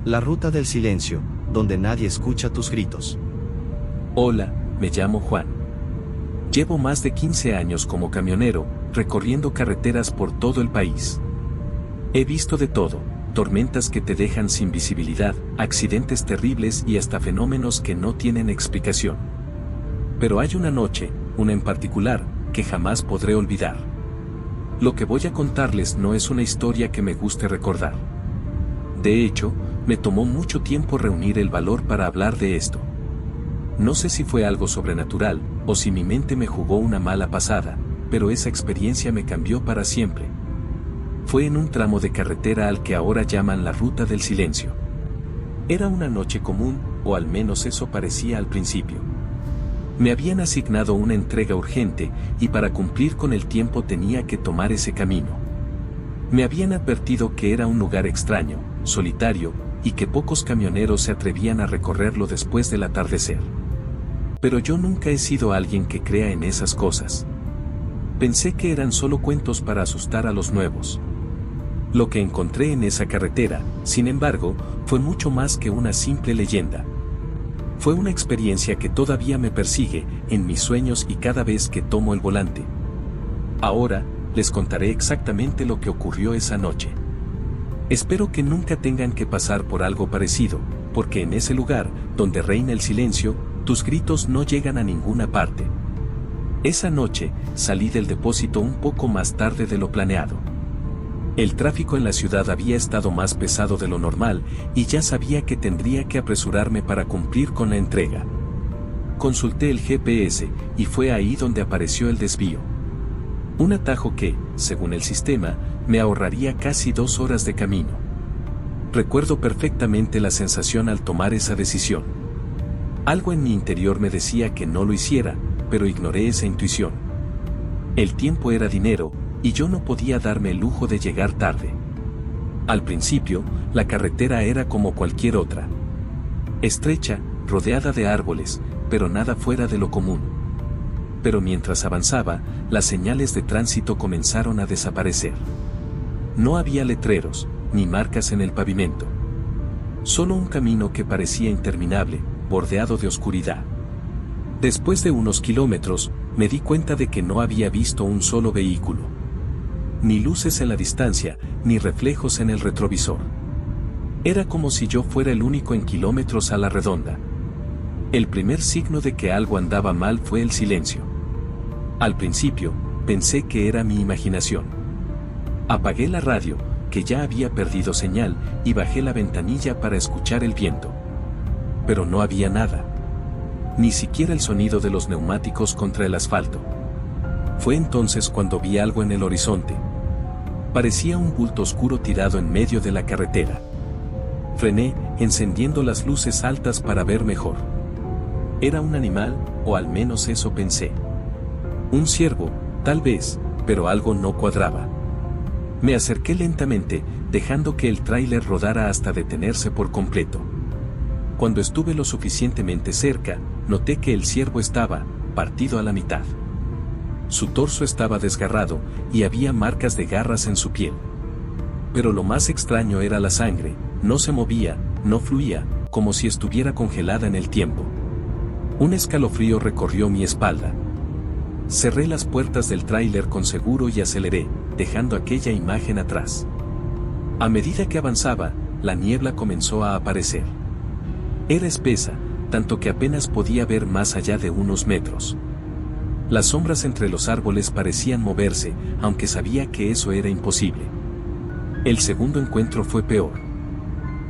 La ruta del silencio, donde nadie escucha tus gritos. Hola, me llamo Juan. Llevo más de 15 años como camionero, recorriendo carreteras por todo el país. He visto de todo, tormentas que te dejan sin visibilidad, accidentes terribles y hasta fenómenos que no tienen explicación. Pero hay una noche, una en particular, que jamás podré olvidar. Lo que voy a contarles no es una historia que me guste recordar. De hecho, me tomó mucho tiempo reunir el valor para hablar de esto. No sé si fue algo sobrenatural, o si mi mente me jugó una mala pasada, pero esa experiencia me cambió para siempre. Fue en un tramo de carretera al que ahora llaman la Ruta del Silencio. Era una noche común, o al menos eso parecía al principio. Me habían asignado una entrega urgente, y para cumplir con el tiempo tenía que tomar ese camino. Me habían advertido que era un lugar extraño, solitario, y que pocos camioneros se atrevían a recorrerlo después del atardecer. Pero yo nunca he sido alguien que crea en esas cosas. Pensé que eran solo cuentos para asustar a los nuevos. Lo que encontré en esa carretera, sin embargo, fue mucho más que una simple leyenda. Fue una experiencia que todavía me persigue en mis sueños y cada vez que tomo el volante. Ahora, les contaré exactamente lo que ocurrió esa noche. Espero que nunca tengan que pasar por algo parecido, porque en ese lugar, donde reina el silencio, tus gritos no llegan a ninguna parte. Esa noche, salí del depósito un poco más tarde de lo planeado. El tráfico en la ciudad había estado más pesado de lo normal, y ya sabía que tendría que apresurarme para cumplir con la entrega. Consulté el GPS, y fue ahí donde apareció el desvío. Un atajo que, según el sistema, me ahorraría casi 2 horas de camino. Recuerdo perfectamente la sensación al tomar esa decisión. Algo en mi interior me decía que no lo hiciera, pero ignoré esa intuición. El tiempo era dinero, y yo no podía darme el lujo de llegar tarde. Al principio, la carretera era como cualquier otra. Estrecha, rodeada de árboles, pero nada fuera de lo común. Pero mientras avanzaba, las señales de tránsito comenzaron a desaparecer. No había letreros, ni marcas en el pavimento. Solo un camino que parecía interminable, bordeado de oscuridad. Después de unos kilómetros, me di cuenta de que no había visto un solo vehículo. Ni luces en la distancia, ni reflejos en el retrovisor. Era como si yo fuera el único en kilómetros a la redonda. El primer signo de que algo andaba mal fue el silencio. Al principio, pensé que era mi imaginación. Apagué la radio, que ya había perdido señal, y bajé la ventanilla para escuchar el viento. Pero no había nada. Ni siquiera el sonido de los neumáticos contra el asfalto. Fue entonces cuando vi algo en el horizonte. Parecía un bulto oscuro tirado en medio de la carretera. Frené, encendiendo las luces altas para ver mejor. Era un animal, o al menos eso pensé. Un ciervo, tal vez, pero algo no cuadraba. Me acerqué lentamente, dejando que el tráiler rodara hasta detenerse por completo. Cuando estuve lo suficientemente cerca, noté que el ciervo estaba partido a la mitad. Su torso estaba desgarrado, y había marcas de garras en su piel. Pero lo más extraño era la sangre, no se movía, no fluía, como si estuviera congelada en el tiempo. Un escalofrío recorrió mi espalda. Cerré las puertas del tráiler con seguro y aceleré, dejando aquella imagen atrás. A medida que avanzaba, la niebla comenzó a aparecer. Era espesa, tanto que apenas podía ver más allá de unos metros. Las sombras entre los árboles parecían moverse, aunque sabía que eso era imposible. El segundo encuentro fue peor.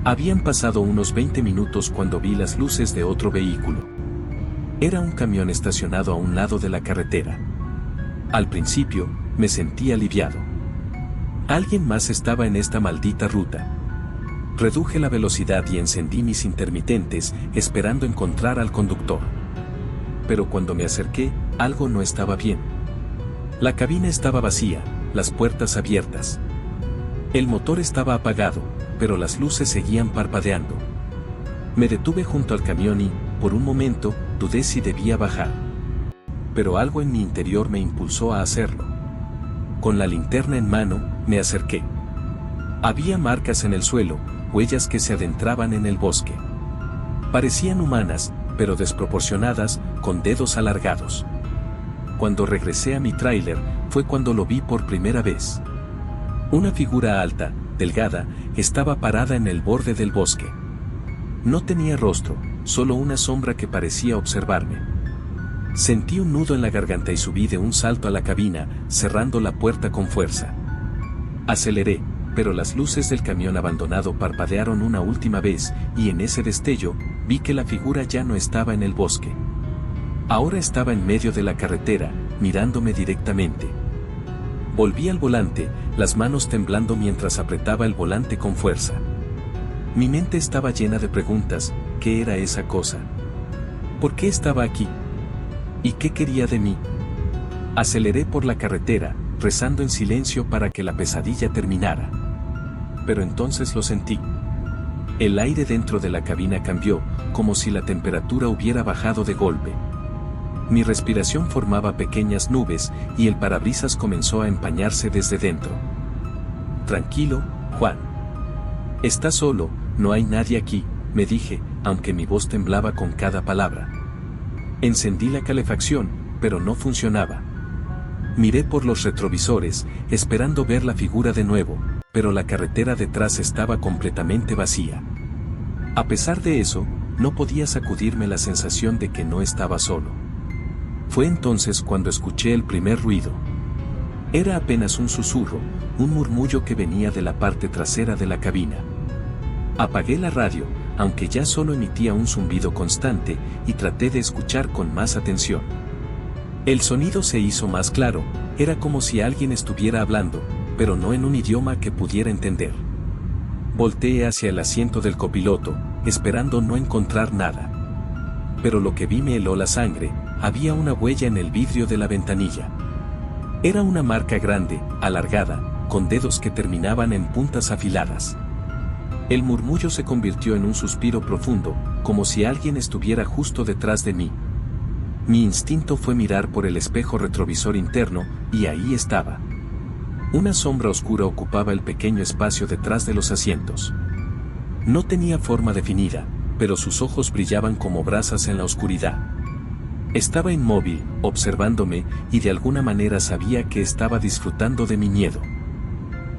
Habían pasado unos 20 minutos cuando vi las luces de otro vehículo. Era un camión estacionado a un lado de la carretera. Al principio, me sentí aliviado. Alguien más estaba en esta maldita ruta. Reduje la velocidad y encendí mis intermitentes, esperando encontrar al conductor. Pero cuando me acerqué, algo no estaba bien. La cabina estaba vacía, las puertas abiertas. El motor estaba apagado, pero las luces seguían parpadeando. Me detuve junto al camión y, por un momento, dudé si debía bajar. Pero algo en mi interior me impulsó a hacerlo. Con la linterna en mano, me acerqué. Había marcas en el suelo, huellas que se adentraban en el bosque. Parecían humanas, pero desproporcionadas, con dedos alargados. Cuando regresé a mi tráiler, fue cuando lo vi por primera vez. Una figura alta, delgada, estaba parada en el borde del bosque. No tenía rostro, solo una sombra que parecía observarme. Sentí un nudo en la garganta y subí de un salto a la cabina, cerrando la puerta con fuerza. Aceleré, pero las luces del camión abandonado parpadearon una última vez, y en ese destello, vi que la figura ya no estaba en el bosque. Ahora estaba en medio de la carretera, mirándome directamente. Volví al volante, las manos temblando mientras apretaba el volante con fuerza. Mi mente estaba llena de preguntas. ¿Qué era esa cosa? ¿Por qué estaba aquí? ¿Y qué quería de mí? Aceleré por la carretera, rezando en silencio para que la pesadilla terminara. Pero entonces lo sentí. El aire dentro de la cabina cambió, como si la temperatura hubiera bajado de golpe. Mi respiración formaba pequeñas nubes, y el parabrisas comenzó a empañarse desde dentro. Tranquilo, Juan. Estás solo, no hay nadie aquí, me dije, aunque mi voz temblaba con cada palabra. Encendí la calefacción, pero no funcionaba. Miré por los retrovisores, esperando ver la figura de nuevo, pero la carretera detrás estaba completamente vacía. A pesar de eso, no podía sacudirme la sensación de que no estaba solo. Fue entonces cuando escuché el primer ruido. Era apenas un susurro, un murmullo que venía de la parte trasera de la cabina. Apagué la radio, aunque ya solo emitía un zumbido constante, y traté de escuchar con más atención. El sonido se hizo más claro, era como si alguien estuviera hablando, pero no en un idioma que pudiera entender. Volteé hacia el asiento del copiloto, esperando no encontrar nada. Pero lo que vi me heló la sangre, había una huella en el vidrio de la ventanilla. Era una marca grande, alargada, con dedos que terminaban en puntas afiladas. El murmullo se convirtió en un suspiro profundo, como si alguien estuviera justo detrás de mí. Mi instinto fue mirar por el espejo retrovisor interno, y ahí estaba. Una sombra oscura ocupaba el pequeño espacio detrás de los asientos. No tenía forma definida, pero sus ojos brillaban como brasas en la oscuridad. Estaba inmóvil, observándome, y de alguna manera sabía que estaba disfrutando de mi miedo.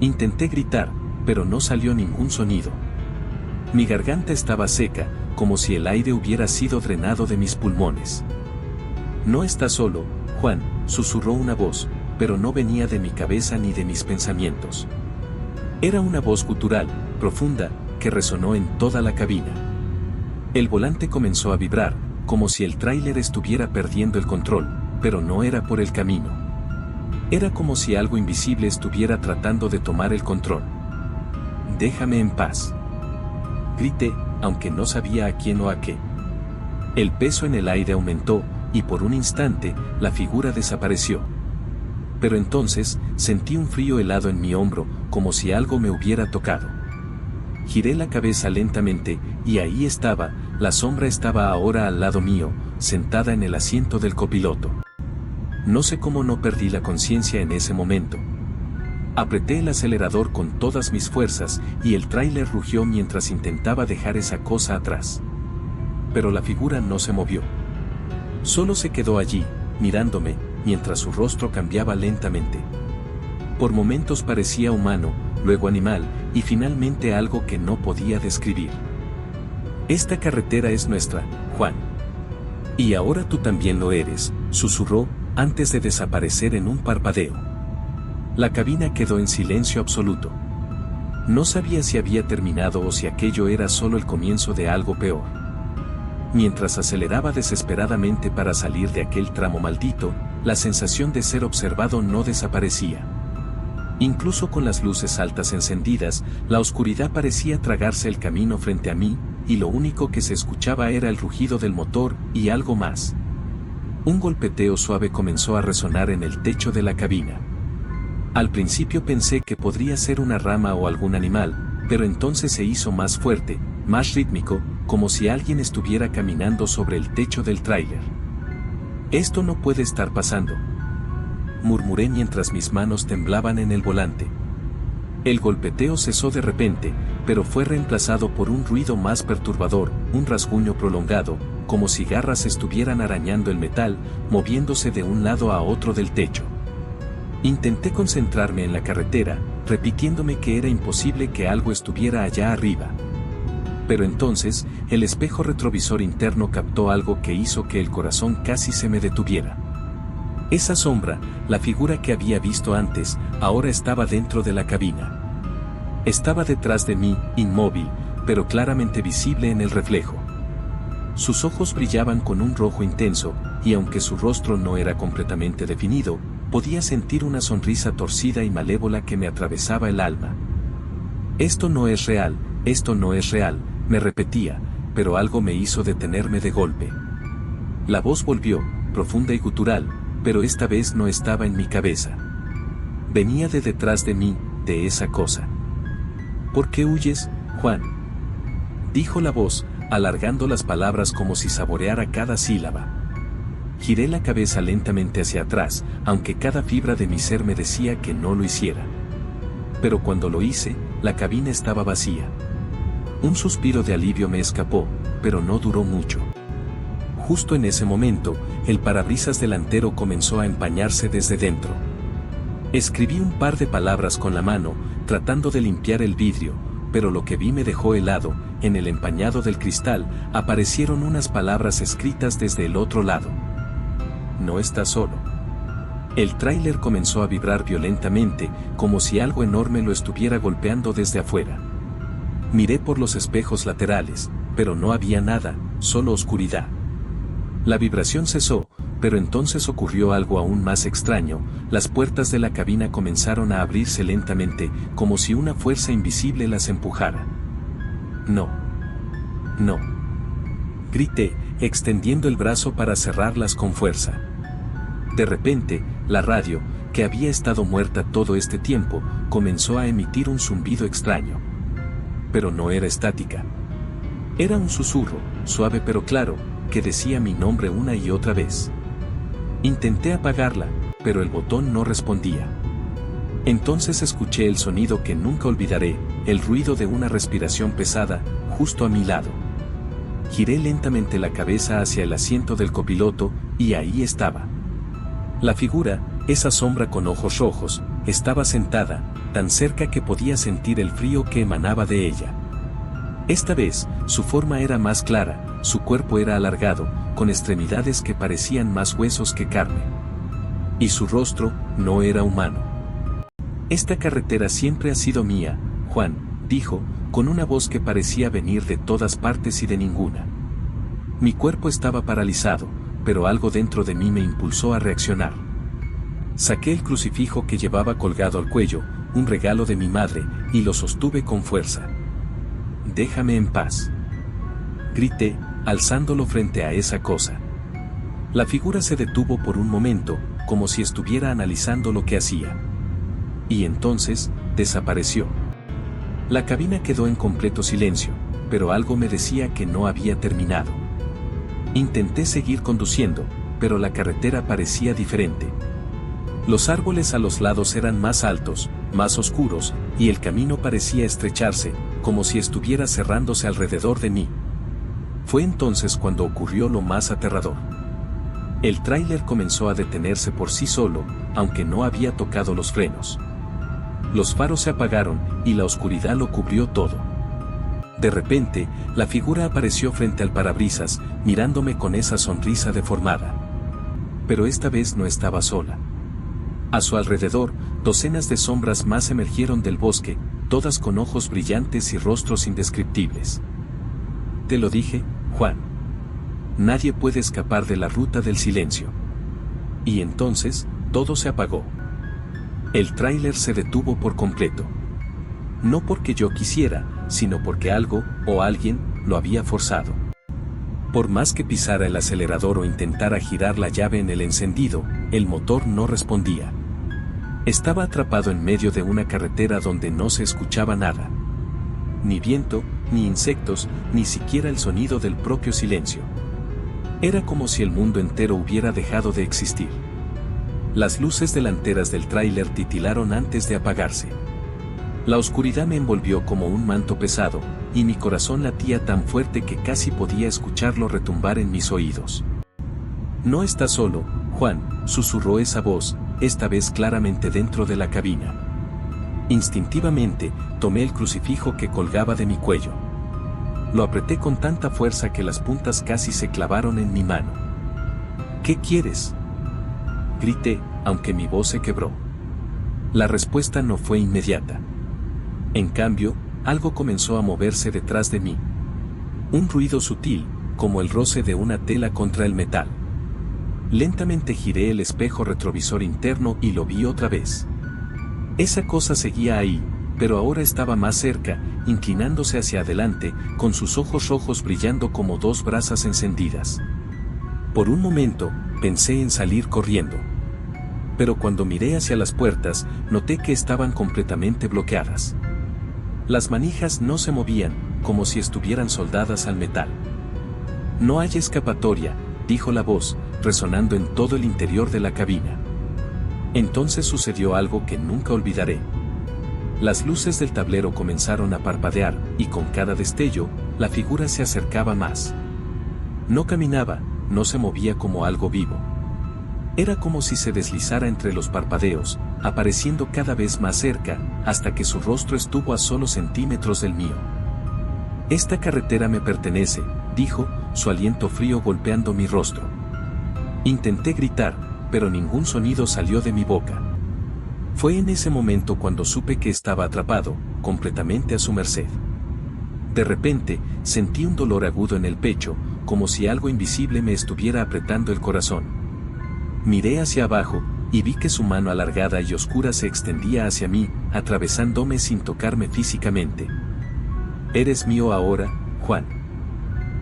Intenté gritar, pero no salió ningún sonido. Mi garganta estaba seca, como si el aire hubiera sido drenado de mis pulmones. No estás solo, Juan, susurró una voz, pero no venía de mi cabeza ni de mis pensamientos. Era una voz gutural, profunda, que resonó en toda la cabina. El volante comenzó a vibrar, como si el tráiler estuviera perdiendo el control, pero no era por el camino. Era como si algo invisible estuviera tratando de tomar el control. Déjame en paz. Grité, aunque no sabía a quién o a qué. El peso en el aire aumentó, y por un instante, la figura desapareció. Pero entonces, sentí un frío helado en mi hombro, como si algo me hubiera tocado. Giré la cabeza lentamente, y ahí estaba, la sombra estaba ahora al lado mío, sentada en el asiento del copiloto. No sé cómo no perdí la conciencia en ese momento. Apreté el acelerador con todas mis fuerzas, y el tráiler rugió mientras intentaba dejar esa cosa atrás. Pero la figura no se movió. Solo se quedó allí, mirándome, mientras su rostro cambiaba lentamente. Por momentos parecía humano, luego animal, y finalmente algo que no podía describir. Esta carretera es nuestra, Juan. Y ahora tú también lo eres, susurró, antes de desaparecer en un parpadeo. La cabina quedó en silencio absoluto. No sabía si había terminado o si aquello era solo el comienzo de algo peor. Mientras aceleraba desesperadamente para salir de aquel tramo maldito, la sensación de ser observado no desaparecía. Incluso con las luces altas encendidas, la oscuridad parecía tragarse el camino frente a mí, y lo único que se escuchaba era el rugido del motor, y algo más. Un golpeteo suave comenzó a resonar en el techo de la cabina. Al principio pensé que podría ser una rama o algún animal, pero entonces se hizo más fuerte, más rítmico, como si alguien estuviera caminando sobre el techo del tráiler. Esto no puede estar pasando, murmuré mientras mis manos temblaban en el volante. El golpeteo cesó de repente, pero fue reemplazado por un ruido más perturbador, un rasguño prolongado, como si garras estuvieran arañando el metal, moviéndose de un lado a otro del techo. Intenté concentrarme en la carretera, repitiéndome que era imposible que algo estuviera allá arriba. Pero entonces, el espejo retrovisor interno captó algo que hizo que el corazón casi se me detuviera. Esa sombra, la figura que había visto antes, ahora estaba dentro de la cabina. Estaba detrás de mí, inmóvil, pero claramente visible en el reflejo. Sus ojos brillaban con un rojo intenso, y aunque su rostro no era completamente definido, podía sentir una sonrisa torcida y malévola que me atravesaba el alma. Esto no es real, me repetía, pero algo me hizo detenerme de golpe. La voz volvió, profunda y gutural, pero esta vez no estaba en mi cabeza. Venía de detrás de mí, de esa cosa. ¿Por qué huyes, Juan?, dijo la voz, alargando las palabras como si saboreara cada sílaba. Giré la cabeza lentamente hacia atrás, aunque cada fibra de mi ser me decía que no lo hiciera. Pero cuando lo hice, la cabina estaba vacía. Un suspiro de alivio me escapó, pero no duró mucho. Justo en ese momento, el parabrisas delantero comenzó a empañarse desde dentro. Escribí un par de palabras con la mano, tratando de limpiar el vidrio, pero lo que vi me dejó helado. En el empañado del cristal, aparecieron unas palabras escritas desde el otro lado. No estás solo. El tráiler comenzó a vibrar violentamente, como si algo enorme lo estuviera golpeando desde afuera. Miré por los espejos laterales, pero no había nada, solo oscuridad. La vibración cesó, pero entonces ocurrió algo aún más extraño. Las puertas de la cabina comenzaron a abrirse lentamente, como si una fuerza invisible las empujara. No. No. Grité, extendiendo el brazo para cerrarlas con fuerza. De repente, la radio, que había estado muerta todo este tiempo, comenzó a emitir un zumbido extraño. Pero no era estática. Era un susurro, suave pero claro, que decía mi nombre una y otra vez. Intenté apagarla, pero el botón no respondía. Entonces escuché el sonido que nunca olvidaré, el ruido de una respiración pesada, justo a mi lado. Giré lentamente la cabeza hacia el asiento del copiloto, y ahí estaba. La figura, esa sombra con ojos rojos, estaba sentada, tan cerca que podía sentir el frío que emanaba de ella. Esta vez, su forma era más clara, su cuerpo era alargado, con extremidades que parecían más huesos que carne. Y su rostro, no era humano. Esta carretera siempre ha sido mía, Juan, dijo, con una voz que parecía venir de todas partes y de ninguna. Mi cuerpo estaba paralizado, pero algo dentro de mí me impulsó a reaccionar. Saqué el crucifijo que llevaba colgado al cuello, un regalo de mi madre, y lo sostuve con fuerza. «Déjame en paz», grité, alzándolo frente a esa cosa. La figura se detuvo por un momento, como si estuviera analizando lo que hacía. Y entonces, desapareció. La cabina quedó en completo silencio, pero algo me decía que no había terminado. Intenté seguir conduciendo, pero la carretera parecía diferente. Los árboles a los lados eran más altos, más oscuros, y el camino parecía estrecharse, como si estuviera cerrándose alrededor de mí. Fue entonces cuando ocurrió lo más aterrador. El tráiler comenzó a detenerse por sí solo, aunque no había tocado los frenos. Los faros se apagaron, y la oscuridad lo cubrió todo. De repente, la figura apareció frente al parabrisas, mirándome con esa sonrisa deformada. Pero esta vez no estaba sola. A su alrededor, docenas de sombras más emergieron del bosque, todas con ojos brillantes y rostros indescriptibles. Te lo dije, Juan. Nadie puede escapar de la ruta del silencio. Y entonces, todo se apagó. El tráiler se detuvo por completo. No porque yo quisiera, sino porque algo, o alguien, lo había forzado. Por más que pisara el acelerador o intentara girar la llave en el encendido, el motor no respondía. Estaba atrapado en medio de una carretera donde no se escuchaba nada. Ni viento, ni insectos, ni siquiera el sonido del propio silencio. Era como si el mundo entero hubiera dejado de existir. Las luces delanteras del tráiler titilaron antes de apagarse. La oscuridad me envolvió como un manto pesado, y mi corazón latía tan fuerte que casi podía escucharlo retumbar en mis oídos. No estás solo, Juan, susurró esa voz, esta vez claramente dentro de la cabina. Instintivamente, tomé el crucifijo que colgaba de mi cuello. Lo apreté con tanta fuerza que las puntas casi se clavaron en mi mano. ¿Qué quieres?, grité, aunque mi voz se quebró. La respuesta no fue inmediata. En cambio, algo comenzó a moverse detrás de mí. Un ruido sutil, como el roce de una tela contra el metal. Lentamente giré el espejo retrovisor interno y lo vi otra vez. Esa cosa seguía ahí, pero ahora estaba más cerca, inclinándose hacia adelante, con sus ojos rojos brillando como dos brasas encendidas. Por un momento, pensé en salir corriendo. Pero cuando miré hacia las puertas, noté que estaban completamente bloqueadas. Las manijas no se movían, como si estuvieran soldadas al metal. No hay escapatoria, dijo la voz, resonando en todo el interior de la cabina. Entonces sucedió algo que nunca olvidaré. Las luces del tablero comenzaron a parpadear, y con cada destello, la figura se acercaba más. No caminaba, no se movía como algo vivo. Era como si se deslizara entre los parpadeos, apareciendo cada vez más cerca, hasta que su rostro estuvo a solo centímetros del mío. Esta carretera me pertenece, dijo, su aliento frío golpeando mi rostro. Intenté gritar, pero ningún sonido salió de mi boca. Fue en ese momento cuando supe que estaba atrapado, completamente a su merced. De repente, sentí un dolor agudo en el pecho, como si algo invisible me estuviera apretando el corazón. Miré hacia abajo, y vi que su mano alargada y oscura se extendía hacia mí, atravesándome sin tocarme físicamente. Eres mío ahora, Juan.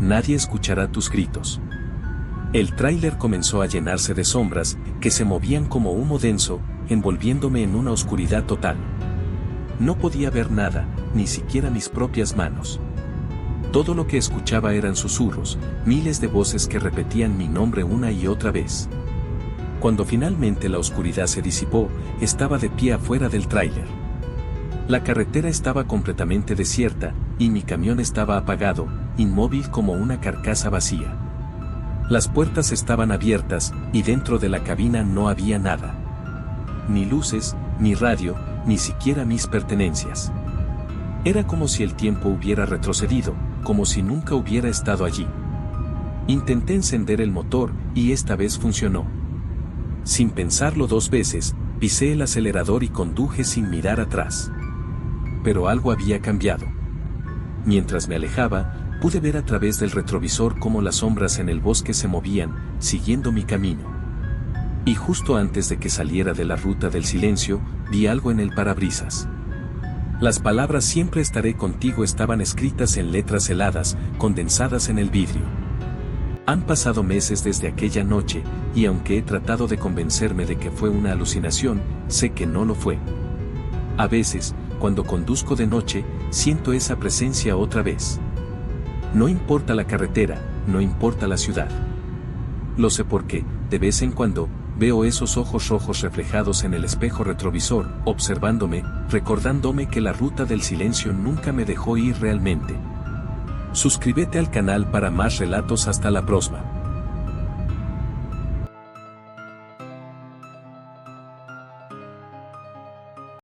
Nadie escuchará tus gritos. El tráiler comenzó a llenarse de sombras, que se movían como humo denso, envolviéndome en una oscuridad total. No podía ver nada, ni siquiera mis propias manos. Todo lo que escuchaba eran susurros, miles de voces que repetían mi nombre una y otra vez. Cuando finalmente la oscuridad se disipó, estaba de pie afuera del tráiler. La carretera estaba completamente desierta, y mi camión estaba apagado, inmóvil como una carcasa vacía. Las puertas estaban abiertas, y dentro de la cabina no había nada. Ni luces, ni radio, ni siquiera mis pertenencias. Era como si el tiempo hubiera retrocedido, como si nunca hubiera estado allí. Intenté encender el motor, y esta vez funcionó. Sin pensarlo dos veces, pisé el acelerador y conduje sin mirar atrás. Pero algo había cambiado. Mientras me alejaba, pude ver a través del retrovisor cómo las sombras en el bosque se movían, siguiendo mi camino. Y justo antes de que saliera de la ruta del silencio, vi algo en el parabrisas. Las palabras "siempre estaré contigo" estaban escritas en letras heladas, condensadas en el vidrio. Han pasado meses desde aquella noche, y aunque he tratado de convencerme de que fue una alucinación, sé que no lo fue. A veces, cuando conduzco de noche, siento esa presencia otra vez. No importa la carretera, no importa la ciudad. Lo sé porque, de vez en cuando, veo esos ojos rojos reflejados en el espejo retrovisor, observándome, recordándome que la ruta del silencio nunca me dejó ir realmente. Suscríbete al canal para más relatos. Hasta la próxima.